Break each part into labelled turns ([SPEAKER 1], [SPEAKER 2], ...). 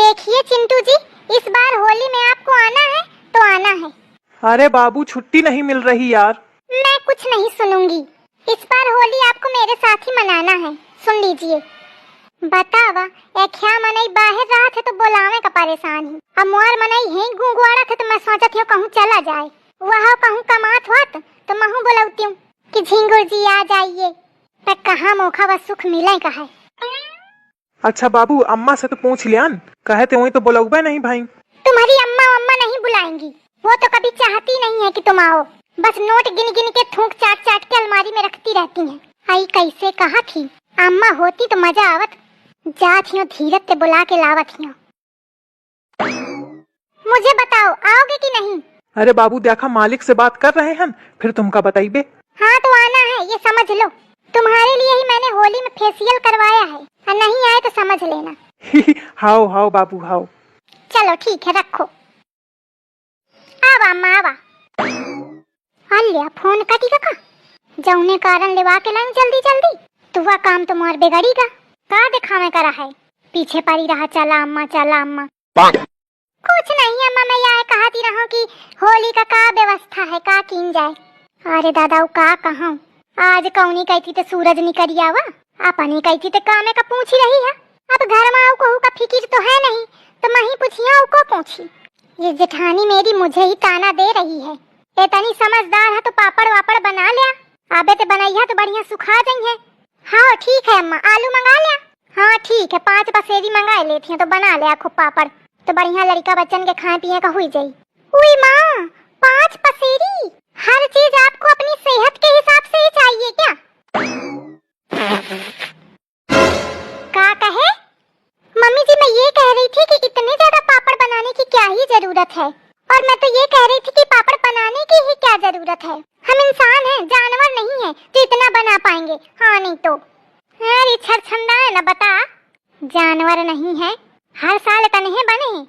[SPEAKER 1] देखिए चिंटू जी, इस बार होली में आपको आना है तो आना है।
[SPEAKER 2] अरे बाबू छुट्टी नहीं मिल रही यार।
[SPEAKER 1] मैं कुछ नहीं सुनूंगी। इस बार होली आपको मेरे साथ ही मनाना है। सुन लीजिए। बतावा ए क्या मनई बाहर रहा थे तो बोलावे का परेशान ही। अब मोर मनई है गुंगुआड़ा थे तो मैं सोचत हूँ कहूँ चला जाए। वहाँ कहूँ कमात होत तो महू बोलती हूँ कि झिंगुर जी आ जाइए। पर कहाँ मौका व सुख मिले का है।
[SPEAKER 2] अच्छा बाबू अम्मा से तो पूछ लियान, कहते वही तो बोलौबे नहीं भाई।
[SPEAKER 1] तुम्हारी अम्मा अम्मा नहीं बुलाएंगी, वो तो कभी चाहती नहीं है कि तुम आओ। बस नोट गिन गिन के थूक चाट चाट के अलमारी में रखती रहती हैं। आई कैसे कहा थी अम्मा होती तो मजा आवत। जात हियो धीरज से बुला के लावत हियो। मुझे बताओ आओगे कि नहीं?
[SPEAKER 2] अरे बाबू देखा मालिक से बात कर रहे हैं, फिर तुमका बताइबे।
[SPEAKER 1] हाँ तो आना है, ये समझ लो। तुम्हारे लिए ही मैंने होली में फेशियल करवाया है, और नहीं आए तो समझ लेना।
[SPEAKER 2] हाओ हाओ बाबू हाओ।
[SPEAKER 1] चलो ठीक है रखो। आवा अम्मा आवा। अल्या फोन कटी का जौने कारण लेवा के लाइन जल्दी जल्दी। तुआ काम तो मोर बिगड़ीगा। का दिखावे करा है, पीछे पड़ी रहा चला अम्मा चला अम्मा। कुछ नहीं अम्मा, मैं यह कहती रहूं कि होली का व्यवस्था है, का कीन जाए। अरे दादा का कहूं, आज कौनी कहती तो सूरज निकल आवा, अपनी कहती तो कामे का पूछ ही रही है। अब घर में कहू का फिकिर तो है नहीं, तो मैं ही पूछिया को पूछी। ये जेठानी मेरी मुझे ही ताना दे रही है। इतनी समझदार है तो पापड़ वापड़ बना लिया। अबे तो बनाइया तो बढ़िया सुखा जाई है। हाँ ठीक है अम्मा, आलू मंगा लिया। हाँ ठीक है, 5 पसेरी मंगा लेती है तो बना लिया खूब पापड़, तो बढ़िया लड़का बच्चन के खाए पिए का हुई जाई। उई माँ 5 पसेरी, हर चीज आपको अपनी सेहत के हिसाब से ही चाहिए क्या? का कहे? मम्मी जी मैं ये कह रही थी कि इतने ज्यादा पापड़ बनाने की क्या ही जरूरत है। और मैं तो ये कह रही थी कि पापड़ बनाने की ही क्या जरूरत है। हम इंसान हैं, जानवर नहीं है जो इतना बना पाएंगे। हाँ नहीं तो अरे छरछंदा है ना, बता जानवर नहीं है, हर साल तनहे बने हैं,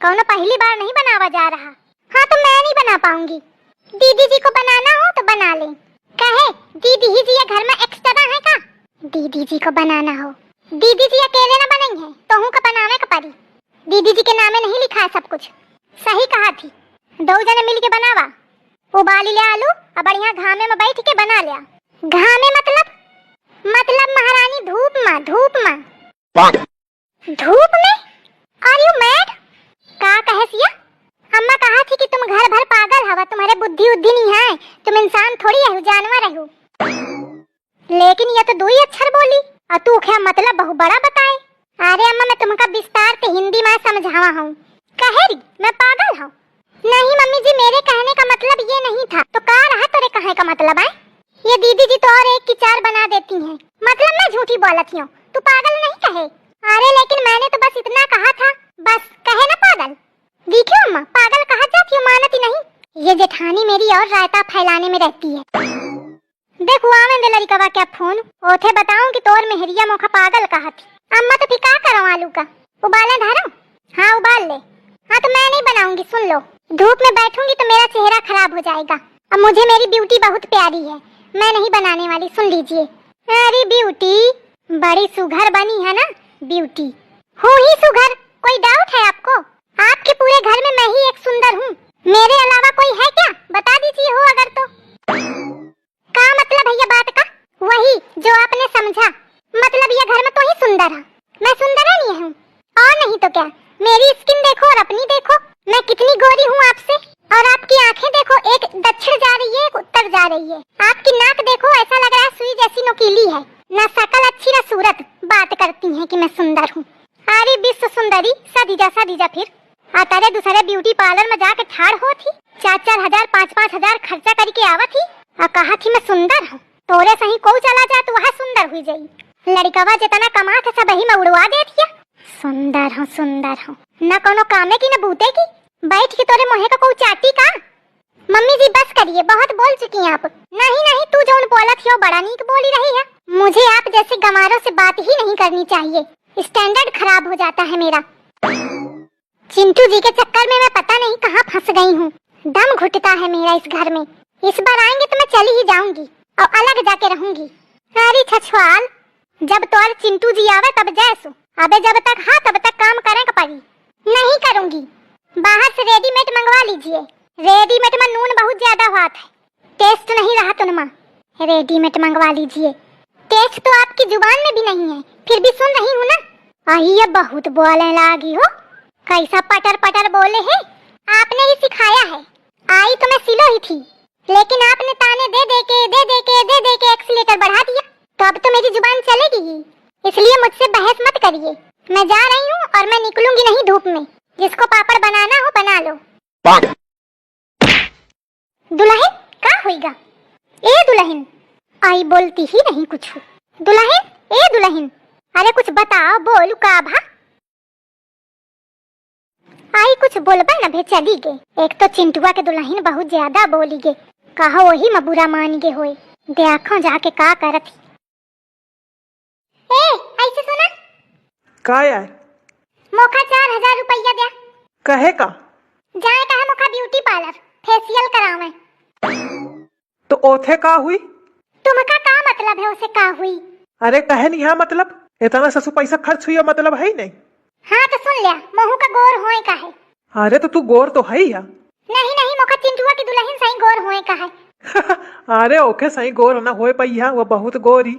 [SPEAKER 1] कौन पहली बार नहीं बनावा जा रहा। हाँ तो मैं नहीं बना पाऊंगी, दीदी जी को बनाना हो तो बना ले। कहे दीदी ही जी ये घर में एक्स्ट्रा है का? दीदी जी को बनाना हो, दीदी जी अकेले ना बनेंगे तो हूँ का बनावे का पड़ी। दीदी जी के नामे नहीं लिखा है सब कुछ। सही कहा थी, 2 जने मिल के बनावा। उबाल लिया आलू और बढ़िया घामे में बैठ के बना लिया। घामे मतलब महारानी धूप में। धूप में? Are you mad? का कहसिया? अम्मा कहा थी कि तुम घर भर पागल हवा, तुम्हारे बुद्धि उद्धि नहीं है, तुम इंसान थोड़ी है, जानवर है। लेकिन ये तो 2 ही अक्षर बोली और तू क्या मतलब बहु बड़ा बताए। अरे अम्मा मैं तुमका विस्तार से हिंदी में समझावा हूँ। कहे मैं पागल हूँ? नहीं मम्मी जी, मेरे कहने का मतलब ये नहीं था। तो का रहा तेरे कहे का मतलब है? ये दीदी जी तो और 1 की 4 बना देती हैं। मतलब मैं झूठी बोलती हूँ, तू पागल नहीं कहे। अरे लेकिन मैंने तो बस इतना कहा था, बस कहे ना पागल। देखियो अम्मा पागल कहा जाती हूँ, मानती नहीं। ये जेठानी मेरी और रायता फैलाने में रहती है। देखो आवे लड़का का क्या फोन ओथे बताऊं कि तोर मेहरिया मौका पागल कहा थी। अम्मा तो फिर क्या करो, आलू का उबाले धारो? हाँ उबाल ले। हाँ तो मैं नहीं बनाऊंगी, सुन लो, धूप में बैठूंगी तो मेरा चेहरा खराब हो जाएगा। अब मुझे मेरी ब्यूटी बहुत प्यारी है, मैं नहीं बनाने वाली, सुन लीजिए। अरे ब्यूटी बड़ी सुघर बनी है ना, ब्यूटी हूँ ही सुघर, कोई डाउट है आपको? आपके पूरे घर में मैं ही एक सुंदर हूँ, मेरे अलावा कोई है क्या? बता दीजिए हो अगर तो। का मतलब है ये बात का? वही जो आपने समझा, मतलब ये घर में तो ही सुंदर है, मैं सुंदर नहीं हूँ? और नहीं तो क्या, मेरी स्किन देखो और अपनी देखो, मैं कितनी गोरी हूँ आपसे। और आपकी आंखें देखो, एक दक्षिण जा रही है एक उत्तर जा रही है। आपकी नाक देखो, ऐसा लग रहा है सुई जैसी नुकीली है। ना शकल अच्छी ना सूरत, बात करती हैं कि मैं सुंदर हूँ। अरे विश्व सुंदरी सदीजा फिर तारे दूसरे ब्यूटी पार्लर में जाके ठाड़ हो थी, 4-4 हजार 5-5 हजार खर्चा करके आवा थी और कहा थी मैं सुंदर हूँ। तोरे सही को चला जाए तो वह सुंदर हुई जाई। लड़कवा जितना कमा था सब ही में उड़वा दे दिया। सुंदर हूँ न कोनो कामे की न बूते की, बैठ के तोरे मोहे का कोई चाटी का। मम्मी जी बस करिए, बहुत बोल चुकी हैं आप। नहीं तू जो बोला थी वो बड़ा नीक बोली रही है। मुझे आप जैसे गंवारों से बात ही नहीं करनी चाहिए, स्टैंडर्ड खराब हो जाता है मेरा। चिंटू जी के चक्कर में मैं पता नहीं कहाँ फंस गई हूँ, दम घुटता है मेरा इस घर में। इस बार आएंगे तो मैं चली ही जाऊंगी और अलग जाके रहूंगी। अरे छछवाल, जब तो चिंटू जी आवे तब जैसो, अबे जब तक हाँ तब तक काम करे पड़ी। लीजिए। रेडीमेड में नून बहुत ज्यादा हुआ है, टेस्ट नहीं रहा तुनमा। रेडीमेड मंगवा लीजिए। टेस्ट तो आपकी जुबान में भी नहीं है, फिर भी सुन रही हूँ ना। ये बहुत बोलने लगी हो, कैसा पटर पटर बोले है। आपने ही सिखाया है। आई तो मैं सिलो ही थी, लेकिन आपने ताने दे दे के एक्सीलेटर बढ़ा दिया, तो अब तो मेरी जुबान चलेगी ही। इसलिए मुझसे बहस मत करिए। मैं जा रही हूँ और मैं निकलूंगी नहीं धूप में। जिसको पापड़ बनाना हो बना लो। दुल्हन का होएगा? ए दुल्हन, आई बोलती ही नहीं कुछ। दुल्हन, ए दुल्हन, अरे कुछ बताओ, बोलू का भा। आई कुछ बोलबा न भे चली गे। एक तो चिंटुआ के दुल्हन बहुत ज्यादा बोली गे, कहा वही में बुरा मान गे होए। देखो जाके का करत। ए ऐसे सुना,
[SPEAKER 2] काय आए?
[SPEAKER 1] मोखा 4000 रुपया दे।
[SPEAKER 2] कहे का?
[SPEAKER 1] जाए कहा मोखा ब्यूटी पार्लर फेशियल करावे।
[SPEAKER 2] तो ओथे का हुई?
[SPEAKER 1] तुमका का मतलब है उसे का हुई?
[SPEAKER 2] अरे कहे नहीं है मतलब, इतना ससु पैसा खर्च हुई मतलब है ही नहीं।
[SPEAKER 1] हाँ तो सुन लिया, महू का गोर होए का है।
[SPEAKER 2] अरे तो तू गोर तो है ही है।
[SPEAKER 1] नहीं नहीं, मोखा चिंटुआ की दुल्हन सही गोर होए का है।
[SPEAKER 2] अरे ओके सही गोर ना होए पई है, वो बहुत गोरी।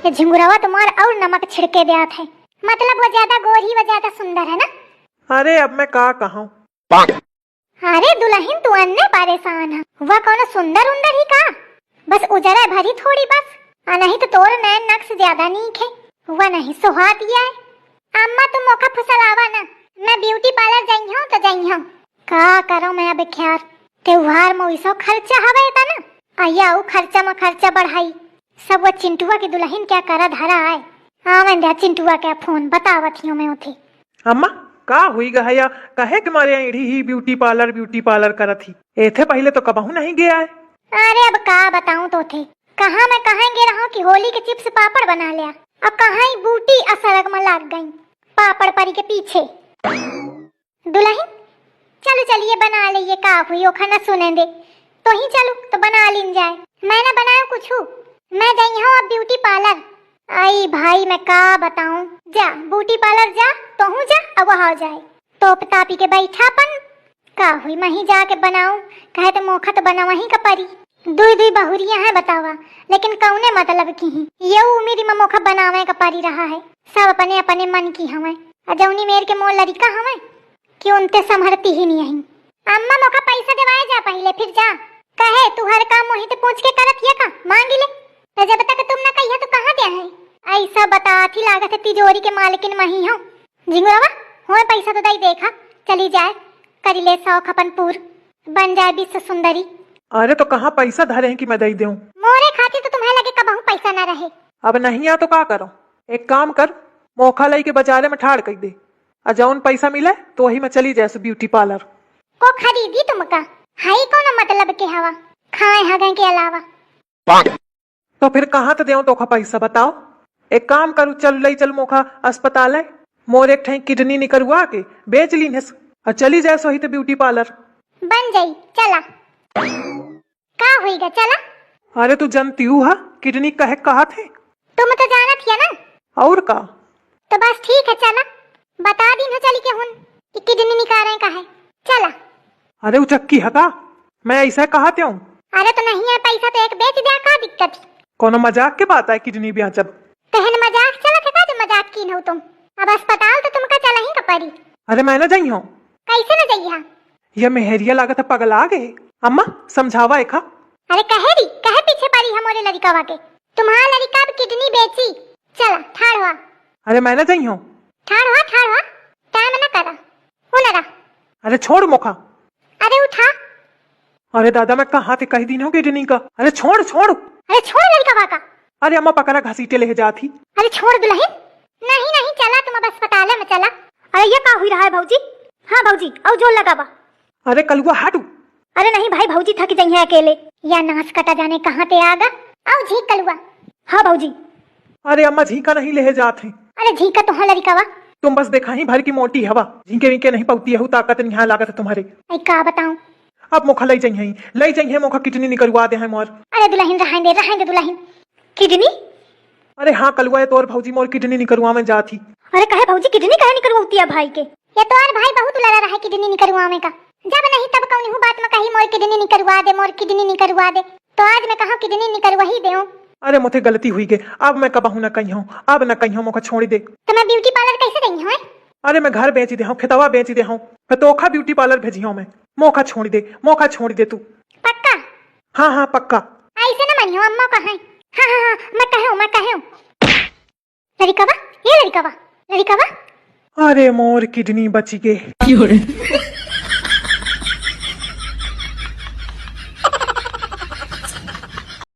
[SPEAKER 1] ये झिंगुरावा तुम्हार और नमक छिड़के दिया है, मतलब वो ज्यादा गोर ही वो ज्यादा सुंदर है ना।
[SPEAKER 2] अरे अब मैं का कहूँ।
[SPEAKER 1] अरे दुल्हन तू अन्य परेशान है, वह कौन सुंदर उंदर ही का, बस उजरा भरी थोड़ी बस। नहीं तो तोर नैन नक्श ज्यादा नीक है, वह नहीं सुहा दिया है। अम्मा तुम मौका फुसलावा ना, मैं ब्यूटी पार्लर जाई हूँ तो जाई हूँ। का करो मैं अब ख्यार, त्योहार में वैसा खर्चा हवे था ना, आया वो खर्चा में खर्चा बढ़ाई। सब वो चिंटुआ की दुल्हन क्या करा धरा है। हाँ मैं चिंटुआ क्या फोन बतावत हूँ मैं उठे।
[SPEAKER 2] अम्मा का हुई गया, कहे कि मारे एड़ी ही ब्यूटी पार्लर करत थी। एथे पहले तो कबहू नहीं गया है।
[SPEAKER 1] अरे अब का बताऊं तो थे, कहाँ मैं कहेंगे रहा कि होली के चिप्स पापड़ बना लिया, अब कहाँ ही बूटी असरग में लग गई पापड़ परी के पीछे। दुल्हन चलो चलिए बना लिए, का हुई ओ खाना सुने दे तो ही चलो तो बना लीन जाए। मैंने बनाया कुछ, मैं गई हूँ अब ब्यूटी पार्लर। आई भाई मैं का बताऊं, जा ब्यूटी पार्लर जा तो हूँ जा, अब वहाँ जाए तोप तापी के बैठापन का हुई मैं ही जाके बनाऊं। कहे तो मोखा तो बना वहीं का परी, दुई दुई बहुरिया है बतावा, लेकिन कौने मतलब की ही ये उम्मीद में मोखा बनावे का परी रहा है। सब अपने अपने मन की हमें, अजौनी मेर के मोर लड़का हमें कि उनते संभरती ही नहीं है। अम्मा मोखा पैसा देवाए जा पहले फिर जा। कहे तू हर काम मोहित तो पूछ के करत ये का मांगी ले, तो जब तक तुम ना कहिया तो कहाँ दे है। ऐसा बताती लागत है तिजोरी के मालिकिन मही हूँ। झिंगुरवा हो पैसा तो दई देखा, चली जाए करी ले शौक अपन पूर, बन जाए विश्व सुंदरी।
[SPEAKER 2] अरे तो कहाँ पैसा धरे हैं कि मैं दे दूं?
[SPEAKER 1] मोरे खातिर तो तुम्हें लगे कबहू पैसा न रहे।
[SPEAKER 2] अब नहीं आ तो का करो, एक काम कर मोखा लाई के बाजारे में ठाड़ कर दे, और जौन पैसा मिले तो वही में चली जाए ब्यूटी पार्लर
[SPEAKER 1] को खरीदी तुमका हाई कौन मतलब के हवा खाए हगे के अलावा।
[SPEAKER 2] तो फिर कहाँ तो देऊं तोखा पैसा बताओ। एक काम करूँ, चल लई चल मोखा अस्पताल है, मोर एक ठे किडनी निकलवा के बेच ली और चली जाए सोही तो ब्यूटी पार्लर
[SPEAKER 1] बन जाई। चला का होइगा चला।
[SPEAKER 2] अरे तू जानती हूँ हा किडनी कहे कहा थे,
[SPEAKER 1] तुम तो जाना थी ना।
[SPEAKER 2] और का
[SPEAKER 1] तो बस ठीक है चला, बता दी ना चली के हुन कि किडनी निकाले का है, चला।
[SPEAKER 2] अरे वो चक्की हका, मैं ऐसा कहते हूँ।
[SPEAKER 1] अरे तो नहीं है पैसा तो एक बेच दिया, का दिक्कत।
[SPEAKER 2] कोनो मजाक के बात है किडनी बेचब।
[SPEAKER 1] तहन मजाक चला था जो मजाक की न हो तुम। अब अस्पताल तो तुमका चला ही का परी।
[SPEAKER 2] अरे मैं न जाई हूँ।
[SPEAKER 1] कैसे न जाइया?
[SPEAKER 2] यह मेहरिया लागत है पगला गए। अम्मा समझावा एक।
[SPEAKER 1] अरे कहे पीछे पड़ी हमारे लड़का के, तुम्हारा लड़का अब किडनी बेची। चला ठाड़ हुआ।
[SPEAKER 2] अरे मैं न जाई हूँ।
[SPEAKER 1] ठाड़ हुआ टाइम न करा उनरा।
[SPEAKER 2] अरे छोड़ मोखा।
[SPEAKER 1] अरे उठा।
[SPEAKER 2] अरे दादा मैं कहाँ थे कही दिन हो किडनी का। अरे छोड़।
[SPEAKER 1] अरे छोड़ लड़का का।
[SPEAKER 2] अरे अम्मा पकड़ा घसीटे ले जाती।
[SPEAKER 1] अरे छोड़ दुल्हन। नहीं चला तुम अब अस्पताल में चला। अरे ये का हुई रहा है भाऊजी? हाँ भाऊजी और जोर लगावा।
[SPEAKER 2] अरे कलुआ हटू।
[SPEAKER 1] अरे नहीं भाई भाऊजी थक जाइए अकेले, या नाच कटा जाने कहाँ ते आगा। आओ झीक कलुआ। हाँ भाऊजी।
[SPEAKER 2] अरे अम्मा झीका नहीं ले जाते।
[SPEAKER 1] अरे झीका तो हाँ लड़कावा,
[SPEAKER 2] तुम बस देखा ही भर की मोटी हवा, झीके विके नहीं पौती है, ताकत नहीं लागत है तुम्हारे।
[SPEAKER 1] का बताऊं।
[SPEAKER 2] अब मोखा ले जाइए मोखा किडनी निकलवा दे है मोर।
[SPEAKER 1] अरे दुल्हन रहने दे दुल्हन। किडनी?
[SPEAKER 2] अरे हाँ कलुआ तोर भौजी मोर किडनी निकलवा में जाती।
[SPEAKER 1] अरे कहे भौजी किडनी कहे निकलवाती है भाई के? ये तो और भाई बहुत लड़ा रहा है किडनी निकलवा में का। जब नहीं तब कौन हूँ बात में कही मोर किडनी निकलवा दे, मोर किडनी निकलवा दे। तो आज मैं कहा किडनी निकलवा ही दे।
[SPEAKER 2] अरे मुझे गलती हुई गे, अब मैं कबहू न कही हूँ, अब न कही हूँ, मोका छोड़ी दे।
[SPEAKER 1] तो मैं ब्यूटी पार्लर कैसे गई हूँ?
[SPEAKER 2] अरे मैं घर बेच दे हूँ, खेतवा बेच दे हूँ, तोखा ब्यूटी पार्लर भेजी हूँ मैं। मोका छोड़ी दे, मोका छोड़ी दे तू।
[SPEAKER 1] पक्का?
[SPEAKER 2] हाँ हाँ पक्का।
[SPEAKER 1] ऐसे न मनियो, अम्मा कहा। हाँ हाँ हाँ, मैं कहूँ। लड़िकवा, ये लड़िकवा।
[SPEAKER 2] अरे मोर किडनी बची गे।